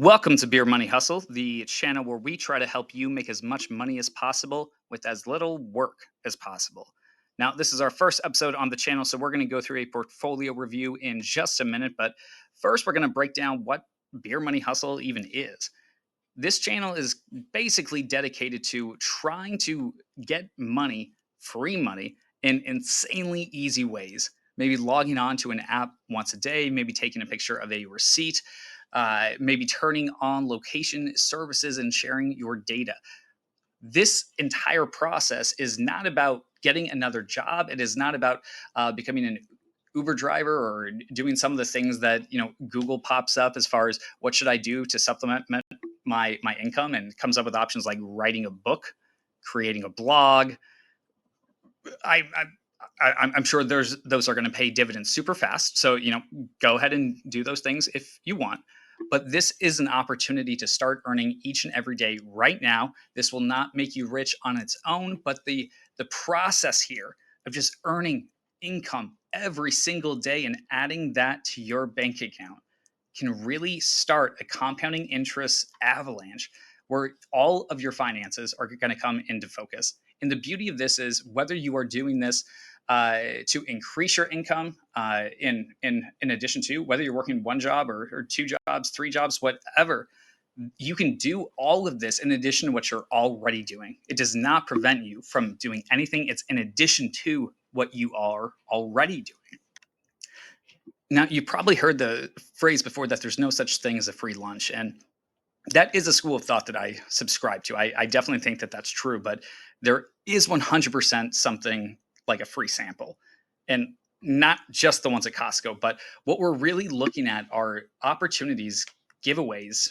Welcome to Beer Money Hustle, the channel where we try to help you make as much money as possible with as little work as possible. Now, this is our first episode on the channel, so we're going to go through a portfolio review in just a minute. But first, we're going to break down what Beer Money Hustle even is. This channel is basically dedicated to trying to get money, free money, in insanely easy ways. Maybe logging on to an app once a day, maybe taking a picture of a receipt, maybe turning on location services and sharing your data. This entire process is not about getting another job. It is not about becoming an Uber driver or doing some of the things that Google pops up as far as what should I do to supplement my income, and comes up with options like writing a book, creating a blog. I, I I'm sure those are going to pay dividends super fast. So go ahead and do those things if you want. But this is an opportunity to start earning each and every day right now. This will not make you rich on its own, but the process here of just earning income every single day and adding that to your bank account can really start a compounding interest avalanche where all of your finances are going to come into focus. And the beauty of this is whether you are doing this to increase your income in addition to whether you're working one job or two jobs, three jobs, whatever, you can do all of this in addition to what you're already doing. It does not prevent you from doing anything. It's in addition to what you are already doing. Now, you probably heard the phrase before that there's no such thing as a free lunch. And that is a school of thought that I subscribe to. I definitely think that that's true, but there is 100% something like a free sample. And not just the ones at Costco, but what we're really looking at are opportunities, giveaways,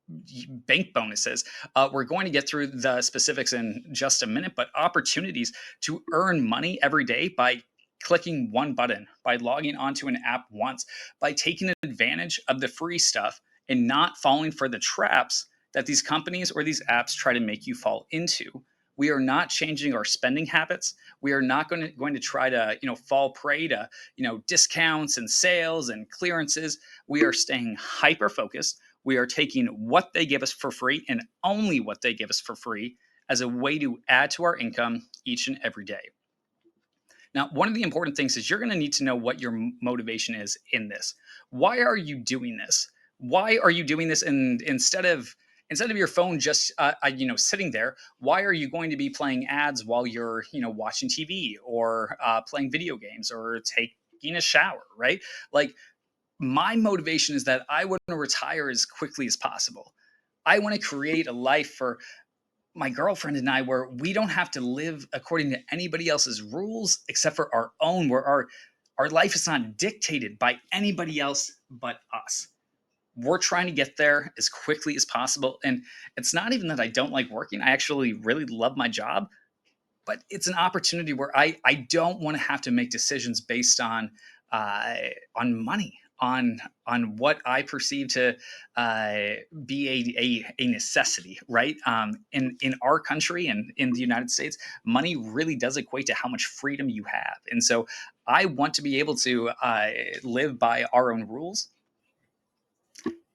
bank bonuses. We're going to get through the specifics in just a minute, but opportunities to earn money every day by clicking one button, by logging onto an app once, by taking advantage of the free stuff and not falling for the traps that these companies or these apps try to make you fall into. We are not changing our spending habits. We are not going to try to fall prey to discounts and sales and clearances. We are staying hyper focused. We are taking what they give us for free and only what they give us for free as a way to add to our income each and every day. Now, one of the important things is you're going to need to know what your motivation is in this. Why are you doing this? Why are you doing this? And instead of your phone just sitting there, why are you going to be playing ads while you're watching TV or playing video games or taking a shower? Right? Like, my motivation is that I want to retire as quickly as possible. I want to create a life for my girlfriend and I where we don't have to live according to anybody else's rules except for our own, where our life is not dictated by anybody else but us. We're trying to get there as quickly as possible. And it's not even that I don't like working. I actually really love my job, but it's an opportunity where I don't want to have to make decisions based uh, on money, on what I perceive to be a necessity, right? In our country and in the United States, money really does equate to how much freedom you have, and so I want to be able to live by our own rules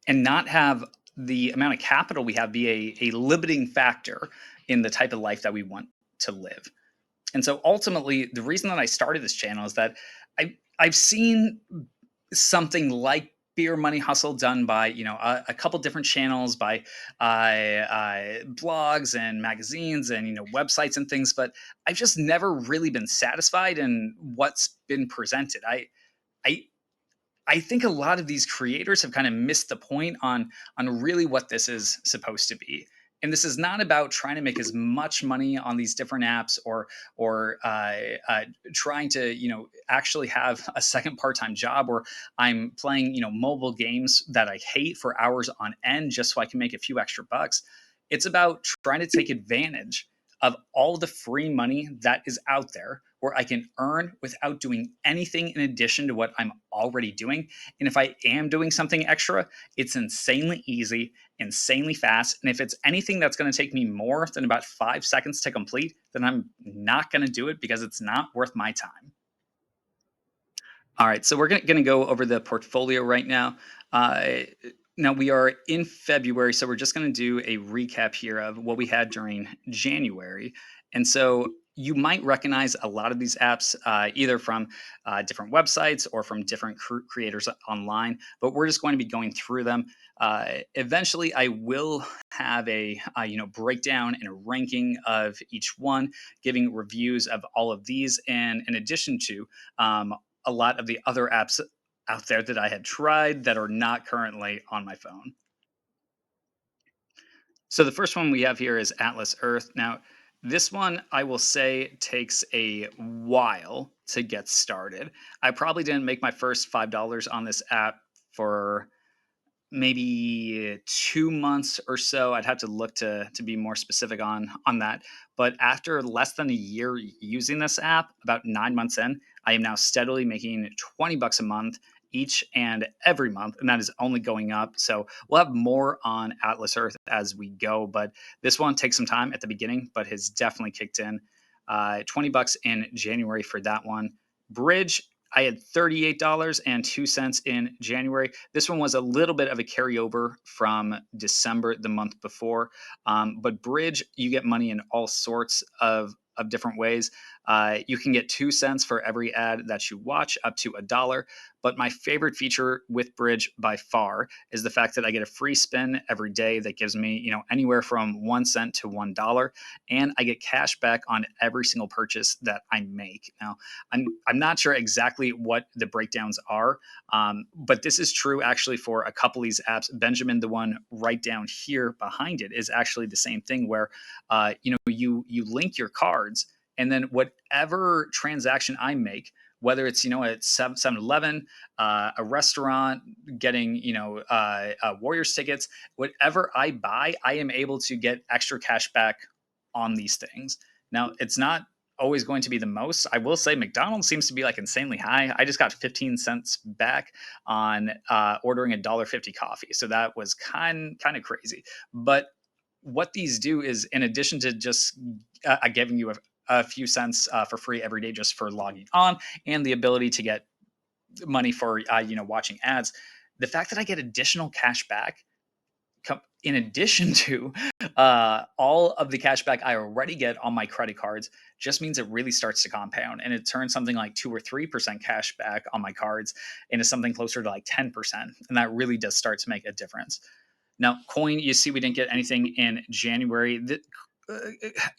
and not have the amount of capital we have be a limiting factor in the type of life that we want to live. And so ultimately, the reason that I started this channel is that I've seen something like Beer Money Hustle done by a couple different channels, by blogs and magazines and websites and things, but I've just never really been satisfied in what's been presented. I I think a lot of these creators have kind of missed the point on really what this is supposed to be. And this is not about trying to make as much money on these different apps or trying to actually have a second part-time job where I'm playing mobile games that I hate for hours on end just so I can make a few extra bucks. It's about trying to take advantage of all the free money that is out there where I can earn without doing anything in addition to what I'm already doing. And if I am doing something extra, it's insanely easy, insanely fast. And if it's anything that's going to take me more than about 5 seconds to complete, then I'm not going to do it because it's not worth my time. All right, so we're going to go over the portfolio right now. Uh, Now we are in February, so we're just going to do a recap here of what we had during January. And so you might recognize a lot of these apps either from different websites or from different creators online, but we're just going to be going through them. Eventually, I will have a breakdown and a ranking of each one, giving reviews of all of these, and in addition to a lot of the other apps out there that I had tried that are not currently on my phone. So the first one we have here is Atlas Earth. Now, this one I will say takes a while to get started. I probably didn't make my first $5 on this app for maybe 2 months or so. I'd have to look to be more specific on that. But after less than a year using this app, about 9 months in, I am now steadily making $20 a month each and every month, and that is only going up. So we'll have more on Atlas Earth as we go, but this one takes some time at the beginning, but has definitely kicked in. $20 in January for that one. Bridge, I had $38.02 in January. This one was a little bit of a carryover from December, the month before. But Bridge, you get money in all sorts of different ways. You can get 2 cents for every ad that you watch, up to a dollar. But my favorite feature with Bridge by far is the fact that I get a free spin every day that gives me, anywhere from 1 cent to $1, and I get cash back on every single purchase that I make. Now, I'm not sure exactly what the breakdowns are, but this is true actually for a couple of these apps. Benjamin, the one right down here behind it, is actually the same thing where you link your cards, and then whatever transaction I make, whether it's at 7-Eleven, a restaurant, getting Warriors tickets, whatever I buy, I am able to get extra cash back on these things. Now, it's not always going to be the most. I will say McDonald's seems to be like insanely high. I just got 15 cents back on ordering $1.50 coffee. So that was kind of crazy. But what these do is, in addition to just giving you a few cents for free every day just for logging on, and the ability to get money for watching ads, the fact that I get additional cash back in addition to all of the cash back I already get on my credit cards, just means it really starts to compound, and it turns something like 2 or 3% cash back on my cards into something closer to like 10%, and that really does start to make a difference. Now, Coin, you see, we didn't get anything in January.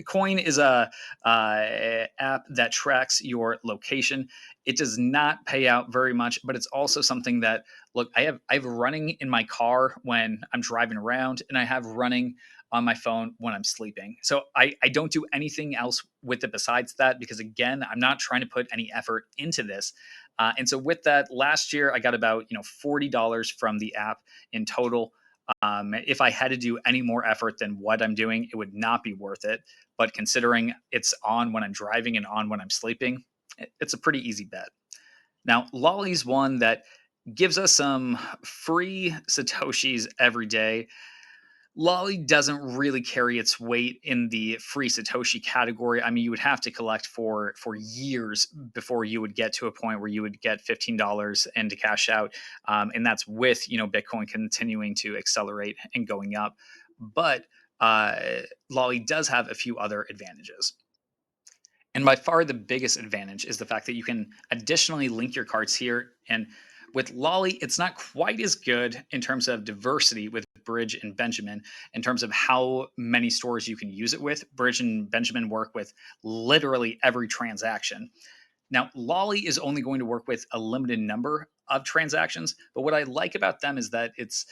Coin is a app that tracks your location. It does not pay out very much, but it's also something that, look, I have running in my car when I'm driving around, and I have running on my phone when I'm sleeping. So I don't do anything else with it besides that, because again, I'm not trying to put any effort into this. And so with that, last year I got about $40 from the app in total. If I had to do any more effort than what I'm doing, it would not be worth it. But considering it's on when I'm driving and on when I'm sleeping, it's a pretty easy bet. Now, Lolly's one that gives us some free Satoshis every day. Lolly doesn't really carry its weight in the free Satoshi category. I mean, you would have to collect for years before you would get to a point where you would get $15 and to cash out, and that's with Bitcoin continuing to accelerate and going up. But Lolly does have a few other advantages. And by far the biggest advantage is the fact that you can additionally link your cards here. And with Lolly, it's not quite as good in terms of diversity with Bridge and Benjamin, in terms of how many stores you can use it with. Bridge and Benjamin work with literally every transaction. Now, Lolly is only going to work with a limited number of transactions, but what I like about them is that it's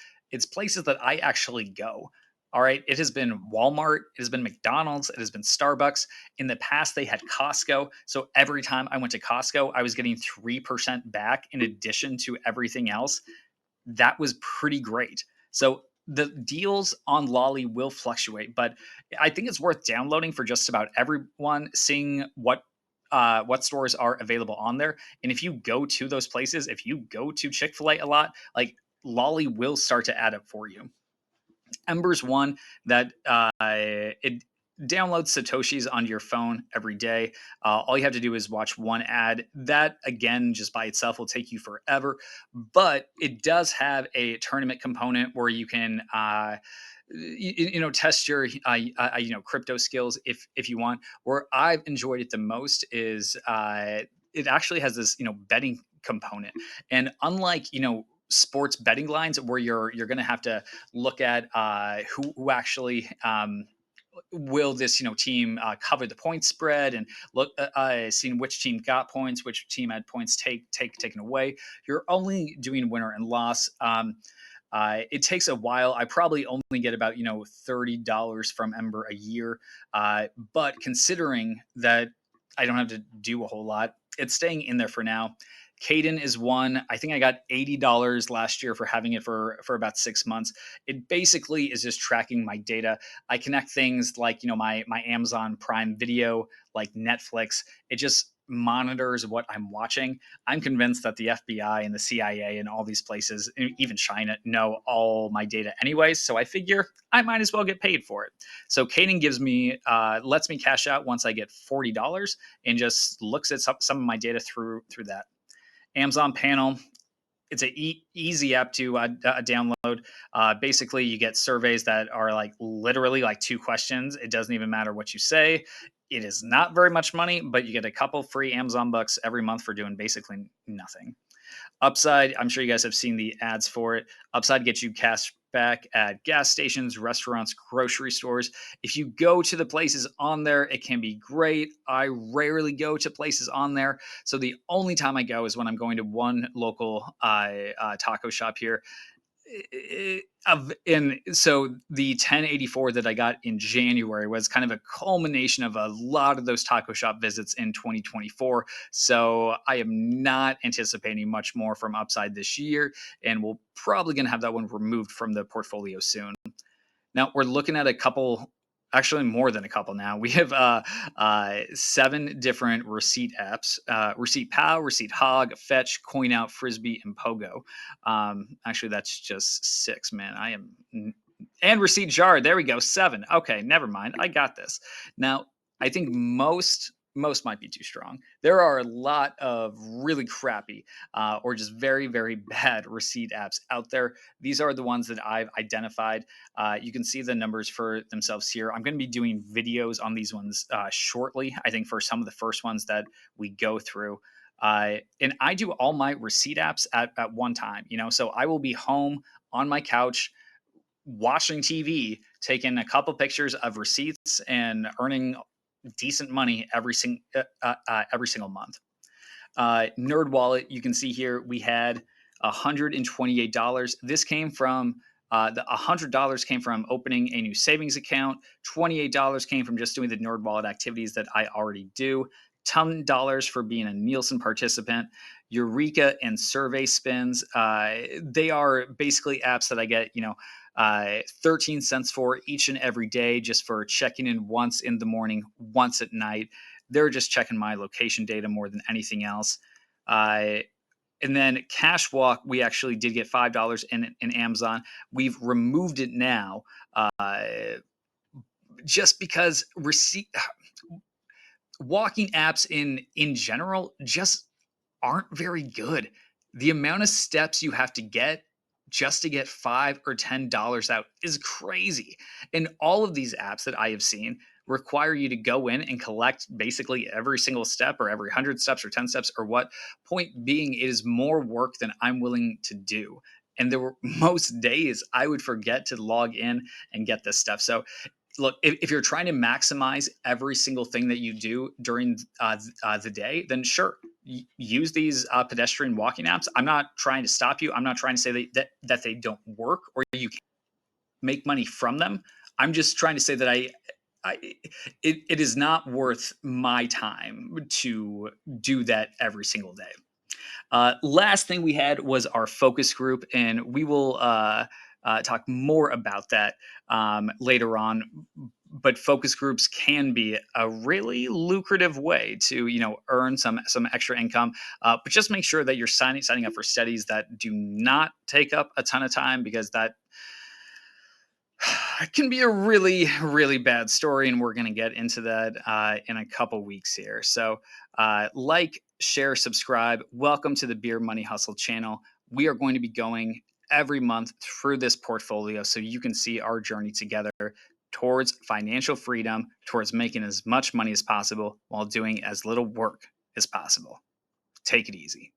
places that I actually go. All right, it has been Walmart, it has been McDonald's, it has been Starbucks. In the past, they had Costco. So every time I went to Costco, I was getting 3% back in addition to everything else. That was pretty great. So the deals on Lolly will fluctuate, but I think it's worth downloading for just about everyone, seeing what stores are available on there. And if you go to those places, if you go to Chick-fil-A a lot, like, Lolly will start to add up for you. Ember's one that it download Satoshis onto your phone every day. All you have to do is watch one ad. That, again, just by itself will take you forever, but it does have a tournament component where you can. Test your crypto skills if you want. Where I've enjoyed it the most is it actually has this betting component, and unlike sports betting lines where you're going to have to look at who actually will this team cover the point spread and look seeing which team got points, which team had points taken away. You're only doing winner and loss. It takes a while. I probably only get about $30 from Ember a year, but considering that I don't have to do a whole lot, it's staying in there for now. Caden is one. I think I got $80 last year for having it for about 6 months. It basically is just tracking my data. I connect things like my Amazon Prime Video, like Netflix. It just monitors what I'm watching. I'm convinced that the FBI and the CIA and all these places, even China, know all my data anyways. So I figure I might as well get paid for it. So Caden gives me lets me cash out once I get $40 and just looks at some of my data through that. Amazon Panel, it's an easy app to download. Basically, you get surveys that are like literally like 2 questions. It doesn't even matter what you say. It is not very much money, but you get a couple free Amazon bucks every month for doing basically nothing. Upside, I'm sure you guys have seen the ads for it. Upside gets you cash back at gas stations, restaurants, grocery stores. If you go to the places on there, it can be great. I rarely go to places on there. So the only time I go is when I'm going to one local taco shop here. And so the 1084 that I got in January was kind of a culmination of a lot of those taco shop visits in 2024. So I am not anticipating much more from Upside this year, and we're probably going to have that one removed from the portfolio soon. Now we're looking at a couple, actually more than a couple now. We have 7 different receipt apps: Receipt Pal, Receipt Hog, Fetch, Coinout, Frisbee, and Pogo. Actually, that's just 6. Man, I am. And Receipt Jar. There we go. 7. Okay, never mind. I got this. Now, I think most might be too strong. There are a lot of really crappy or just very very bad receipt apps out there. These are the ones that I've identified. You can see the numbers for themselves here. I'm going to be doing videos on these ones shortly. I think for some of the first ones that we go through. And I do all my receipt apps at one time, so I will be home on my couch watching TV, taking a couple pictures of receipts and earning decent money every single month. Nerd Wallet, you can see here we had $128. This came from the $100 came from opening a new savings account. $28 came from just doing the Nerd Wallet activities that I already do. $10 for being a Nielsen participant. Eureka and Survey Spins. They are basically apps that I get, 13 cents for each and every day just for checking in once in the morning, once at night. They're just checking my location data more than anything else. Uh, and then Cashwalk, we actually did get $5 in Amazon. We've removed it now just because receipt walking apps in general just aren't very good. The amount of steps you have to get just to get $5 or $10 out is crazy. And all of these apps that I have seen require you to go in and collect basically every single step or every 100 steps or 10 steps or what. Point being, it is more work than I'm willing to do. And there were most days I would forget to log in and get this stuff. So look, if you're trying to maximize every single thing that you do during the day, then sure, use these pedestrian walking apps. I'm not trying to stop you. I'm not trying to say that they don't work or you can make money from them. I'm just trying to say that it is not worth my time to do that every single day. Last thing we had was our focus group, and we will talk more about that later on. But focus groups can be a really lucrative way to earn some extra income. But just make sure that you're signing up for studies that do not take up a ton of time because that It can be a really, really bad story, and we're going to get into that in a couple weeks here. So, like, share, subscribe. Welcome to the Beer Money Hustle channel. We are going to be going every month through this portfolio so you can see our journey together towards financial freedom, towards making as much money as possible while doing as little work as possible. Take it easy.